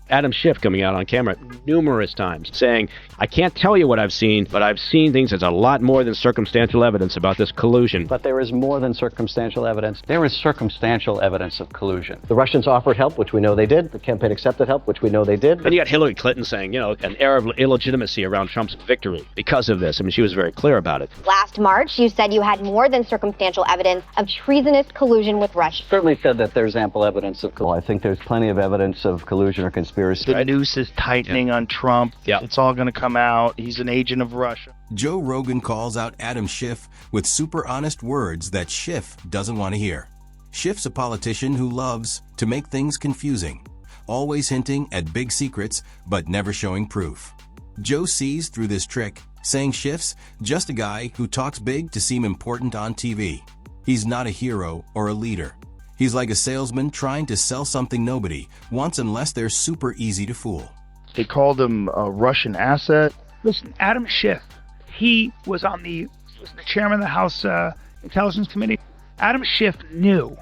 Adam Schiff coming out on camera numerous times saying, I can't tell you what I've seen, but I've seen things. There's a lot more than circumstantial evidence about this collusion. But there is more than circumstantial evidence. There is circumstantial evidence of collusion. The Russians offered help, which we know they did. The campaign accepted help, which we know they did. And you got Hillary Clinton saying, an air of illegitimacy around Trump's victory because of this. I mean, she was very clear about it. Last March, you said you had more than circumstantial evidence of treasonous collusion with Russia. Certainly said that there's ample evidence of collusion. I think there's plenty of evidence of collusion or conspiracy. The noose is tightening on Trump. Yeah. It's all going to come out. He's an agent of Russia. Joe Rogan calls out Adam Schiff with super honest words that Schiff doesn't want to hear. Schiff's a politician who loves to make things confusing, always hinting at big secrets but never showing proof. Joe sees through this trick, saying Schiff's just a guy who talks big to seem important on TV. He's not a hero or a leader. He's like a salesman trying to sell something nobody wants unless they're super easy to fool. They called him a Russian asset. Listen, Adam Schiff, he was the chairman of the House Intelligence Committee. Adam Schiff knew.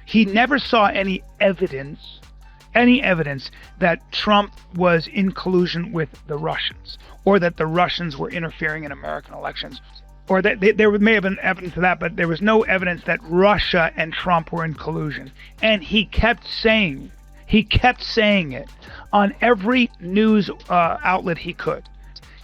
He never saw any evidence that Trump was in collusion with the Russians or that the Russians were interfering in American elections. Or that there may have been evidence of that, but there was no evidence that Russia and Trump were in collusion. And he kept saying it on every news outlet he could.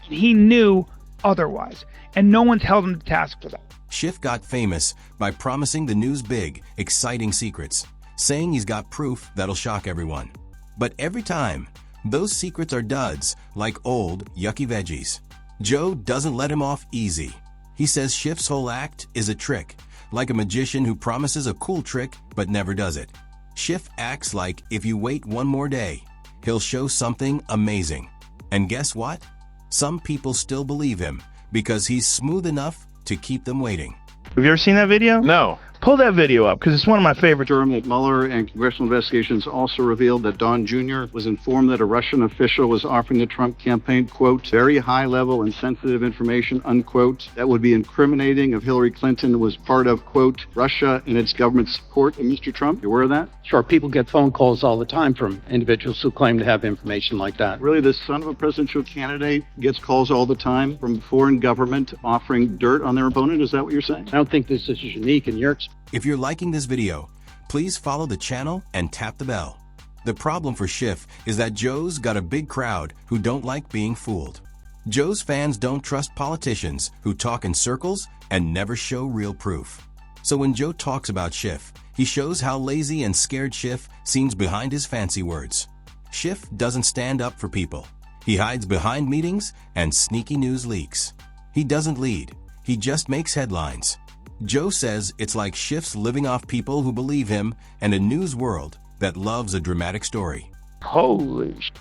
He knew otherwise, and no one's held him to task for that. Schiff got famous by promising the news big, exciting secrets, saying he's got proof that'll shock everyone. But every time, those secrets are duds, like old, yucky veggies. Joe doesn't let him off easy. He says Schiff's whole act is a trick, like a magician who promises a cool trick but never does it. Schiff acts like if you wait one more day, he'll show something amazing. And guess what? Some people still believe him because he's smooth enough to keep them waiting. Have you ever seen that video? No. Pull that video up, because it's one of my favorites. Mueller and congressional investigations also revealed that Don Jr. was informed that a Russian official was offering the Trump campaign, quote, very high-level and sensitive information, unquote, that would be incriminating if Hillary Clinton was part of, quote, Russia and its government support of Mr. Trump. You aware of that? Sure, people get phone calls all the time from individuals who claim to have information like that. Really, the son of a presidential candidate gets calls all the time from foreign government offering dirt on their opponent? Is that what you're saying? I don't think this is unique in your experience. If you're liking this video, please follow the channel and tap the bell. The problem for Schiff is that Joe's got a big crowd who don't like being fooled. Joe's fans don't trust politicians who talk in circles and never show real proof. So when Joe talks about Schiff, he shows how lazy and scared Schiff seems behind his fancy words. Schiff doesn't stand up for people. He hides behind meetings and sneaky news leaks. He doesn't lead. He just makes headlines. Joe says it's like Schiff's living off people who believe him and a news world that loves a dramatic story. Holy shit.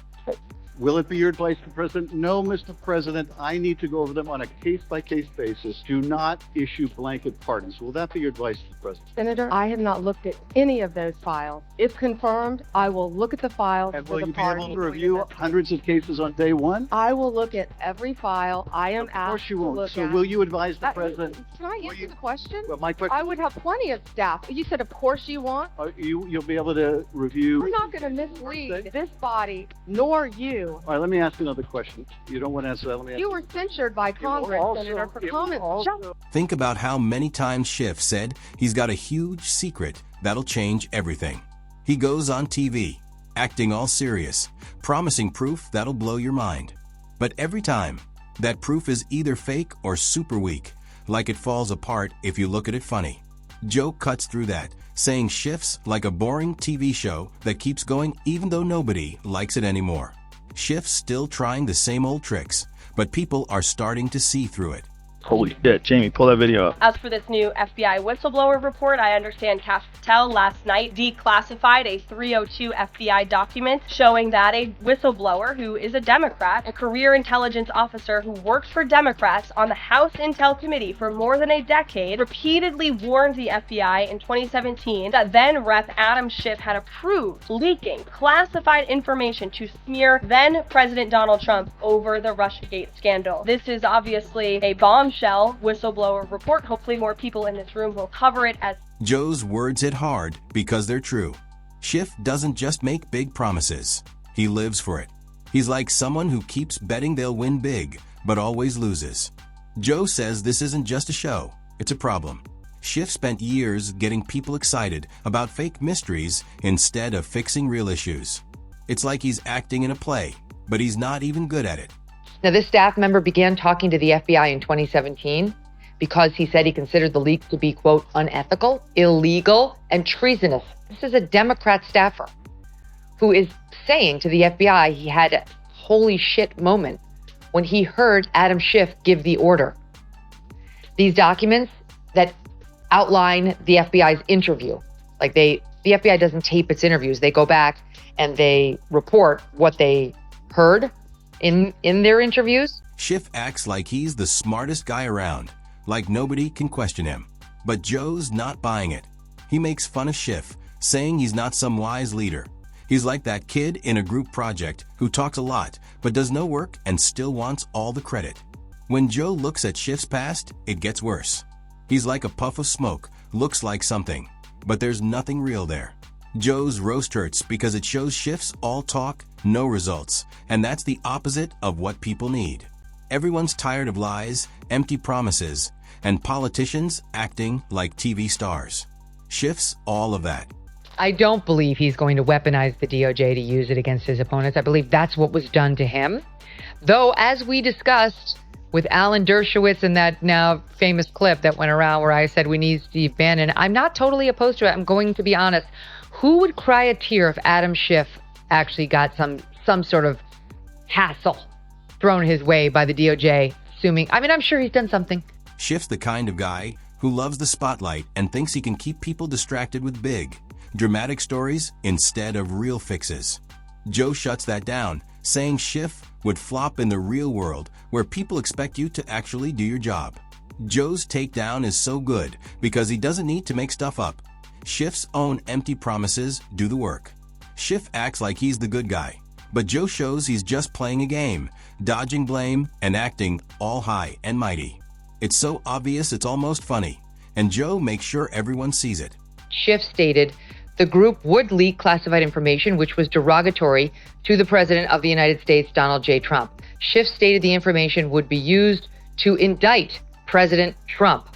Will it be your advice to the president? No, Mr. President, I need to go over them on a case-by-case basis. Do not issue blanket pardons. Will that be your advice to the president? Senator, I have not looked at any of those files. If confirmed, I will look at the files. And will you be able to review hundreds of cases on day one? I will look at every file I am asked to look at. Of course you won't. So will you advise the president? Can I answer the question? Well, my question. I would have plenty of staff. You said, of course you want. You'll be able to review. I'm not going to mislead this body, nor you. All right, let me ask another question. You don't want to answer that. Let me ask You were censured by Congress, Senator, for comments. Think about how many times Schiff said he's got a huge secret that'll change everything. He goes on TV, acting all serious, promising proof that'll blow your mind. But every time, that proof is either fake or super weak, like it falls apart if you look at it funny. Joe cuts through that, saying Schiff's like a boring TV show that keeps going even though nobody likes it anymore. Schiff's still trying the same old tricks, but people are starting to see through it. Holy shit, Jamie, pull that video up. As for this new FBI whistleblower report, I understand Kash Patel last night declassified a 302 FBI document showing that a whistleblower who is a Democrat, a career intelligence officer who worked for Democrats on the House Intel Committee for more than a decade, repeatedly warned the FBI in 2017 that then Rep. Adam Schiff had approved leaking classified information to smear then President Donald Trump over the Russiagate scandal. This is obviously a bombshell whistleblower report. Hopefully more people in this room will cover it as Joe's words hit hard because they're true. Schiff doesn't just make big promises. He lives for it. He's like someone who keeps betting they'll win big, but always loses. Joe says this isn't just a show, it's a problem. Schiff spent years getting people excited about fake mysteries instead of fixing real issues. It's like he's acting in a play, but he's not even good at it. Now, this staff member began talking to the FBI in 2017 because he said he considered the leaks to be, quote, unethical, illegal, and treasonous. This is a Democrat staffer who is saying to the FBI he had a holy shit moment when he heard Adam Schiff give the order. These documents that outline the FBI's interview, like the FBI doesn't tape its interviews. They go back and they report what they heard in their interviews. Schiff acts like he's the smartest guy around, like nobody can question him. But Joe's not buying it. He makes fun of Schiff, saying he's not some wise leader. He's like that kid in a group project who talks a lot but does no work and still wants all the credit. When Joe looks at Schiff's past, it gets worse. He's like a puff of smoke, looks like something, but there's nothing real there. Joe's roast hurts because it shows Schiff's all talk, no results, and that's the opposite of what people need. Everyone's tired of lies, empty promises, and politicians acting like TV stars. Schiff's all of that. I don't believe he's going to weaponize the DOJ to use it against his opponents. I believe that's what was done to him. Though, as we discussed with Alan Dershowitz in that now famous clip that went around where I said we need Steve Bannon, I'm not totally opposed to it. I'm going to be honest. Who would cry a tear if Adam Schiff actually got some sort of hassle thrown his way by the DOJ, assuming, I'm sure he's done something. Schiff's the kind of guy who loves the spotlight and thinks he can keep people distracted with big, dramatic stories instead of real fixes. Joe shuts that down, saying Schiff would flop in the real world where people expect you to actually do your job. Joe's takedown is so good because he doesn't need to make stuff up. Schiff's own empty promises do the work. Schiff acts like he's the good guy, but Joe shows he's just playing a game, dodging blame and acting all high and mighty. It's so obvious it's almost funny, and Joe makes sure everyone sees it. Schiff stated the group would leak classified information which was derogatory to the President of the United States, Donald J. Trump. Schiff stated the information would be used to indict President Trump.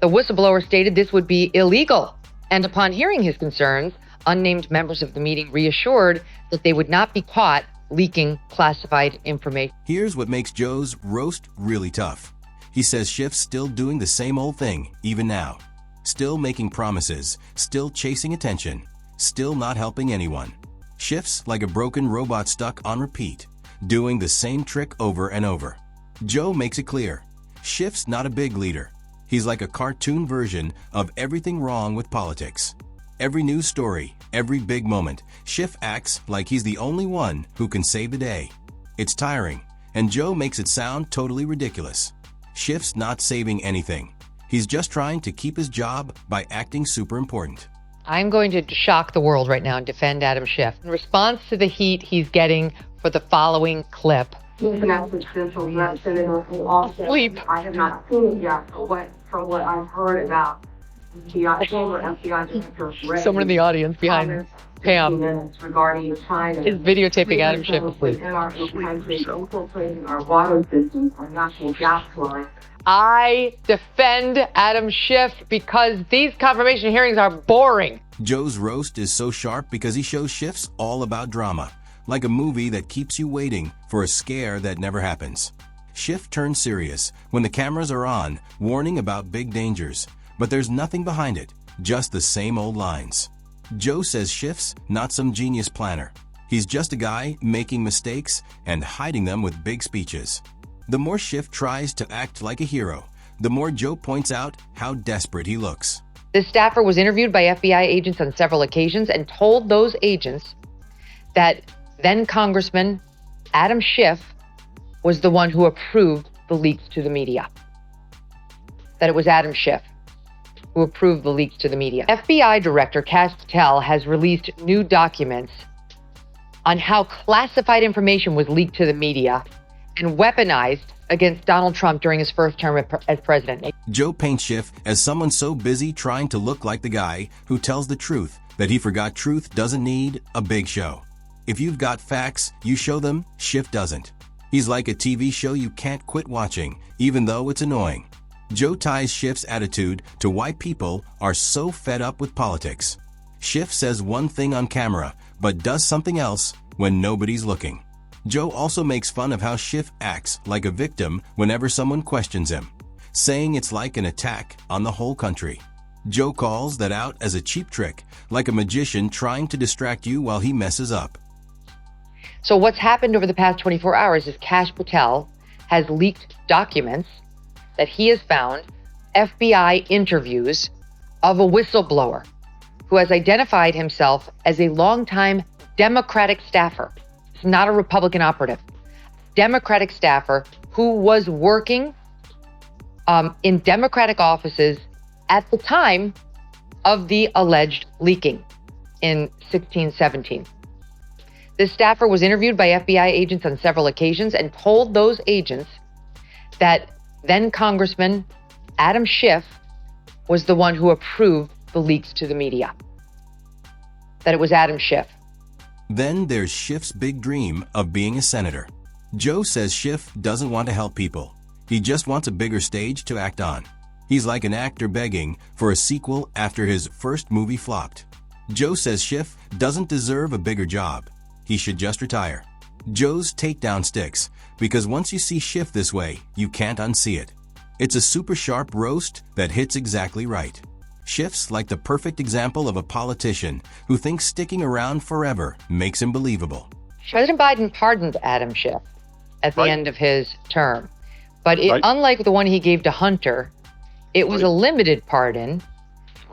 The whistleblower stated this would be illegal, and upon hearing his concerns, unnamed members of the meeting reassured that they would not be caught leaking classified information. Here's what makes Joe's roast really tough. He says Schiff's still doing the same old thing, even now. Still making promises, still chasing attention, still not helping anyone. Schiff's like a broken robot stuck on repeat, doing the same trick over and over. Joe makes it clear. Schiff's not a big leader. He's like a cartoon version of everything wrong with politics. Every news story, every big moment, Schiff acts like he's the only one who can save the day. It's tiring, and Joe makes it sound totally ridiculous. Schiff's not saving anything. He's just trying to keep his job by acting super important. I'm going to shock the world right now and defend Adam Schiff. In response to the heat he's getting for the following clip. Sleep. I have not seen it yet, but from what I've heard about FBI someone in the audience behind Pam regarding the China is videotaping Adam Schiff asleep. Infiltrating our water systems, our national gas line. I defend Adam Schiff because these confirmation hearings are boring. Joe's roast is so sharp because he shows Schiff's all about drama, like a movie that keeps you waiting for a scare that never happens. Schiff turns serious when the cameras are on, warning about big dangers, but there's nothing behind it, just the same old lines. Joe says Schiff's not some genius planner. He's just a guy making mistakes and hiding them with big speeches. The more Schiff tries to act like a hero, the more Joe points out how desperate he looks. This staffer was interviewed by FBI agents on several occasions and told those agents that then Congressman Adam Schiff was the one who approved the leaks to the media. That it was Adam Schiff who approved the leaks to the media. FBI Director Cass Patel has released new documents on how classified information was leaked to the media and weaponized against Donald Trump during his first term as president. Joe paints Schiff as someone so busy trying to look like the guy who tells the truth that he forgot truth doesn't need a big show. If you've got facts, you show them. Schiff doesn't. He's like a TV show you can't quit watching, even though it's annoying. Joe ties Schiff's attitude to why people are so fed up with politics. Schiff says one thing on camera, but does something else when nobody's looking. Joe also makes fun of how Schiff acts like a victim whenever someone questions him, saying it's like an attack on the whole country. Joe calls that out as a cheap trick, like a magician trying to distract you while he messes up. So what's happened over the past 24 hours is Kash Patel has leaked documents that he has found, FBI interviews of a whistleblower who has identified himself as a longtime Democratic staffer. It's not a Republican operative. Democratic staffer who was working in Democratic offices at the time of the alleged leaking in 16-17. This staffer was interviewed by FBI agents on several occasions and told those agents that then Congressman Adam Schiff was the one who approved the leaks to the media. That it was Adam Schiff. Then there's Schiff's big dream of being a senator. Joe says Schiff doesn't want to help people. He just wants a bigger stage to act on. He's like an actor begging for a sequel after his first movie flopped. Joe says Schiff doesn't deserve a bigger job. He should just retire. Joe's takedown sticks, because once you see Schiff this way, you can't unsee it. It's a super sharp roast that hits exactly right. Schiff's like the perfect example of a politician who thinks sticking around forever makes him believable. President Biden pardoned Adam Schiff at the end of his term. But unlike the one he gave to Hunter, it was a limited pardon,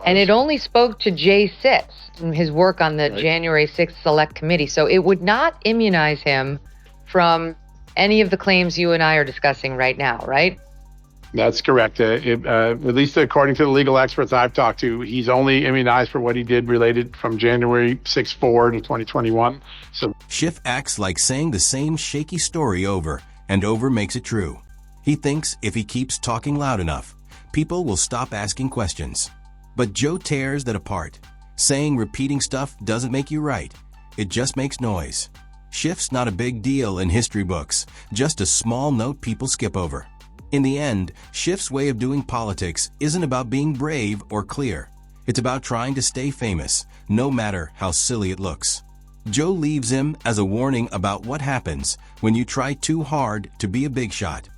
and it only spoke to J6 in his work on the January 6th Select Committee. So it would not immunize him from any of the claims you and I are discussing right now, right? That's correct. At least according to the legal experts I've talked to, he's only immunized for what he did related from January 6th forward in 2021. So Schiff acts like saying the same shaky story over and over makes it true. He thinks if he keeps talking loud enough, people will stop asking questions. But Joe tears that apart, saying repeating stuff doesn't make you right. It just makes noise. Schiff's not a big deal in history books, just a small note people skip over. In the end, Schiff's way of doing politics isn't about being brave or clear. It's about trying to stay famous, no matter how silly it looks. Joe leaves him as a warning about what happens when you try too hard to be a big shot.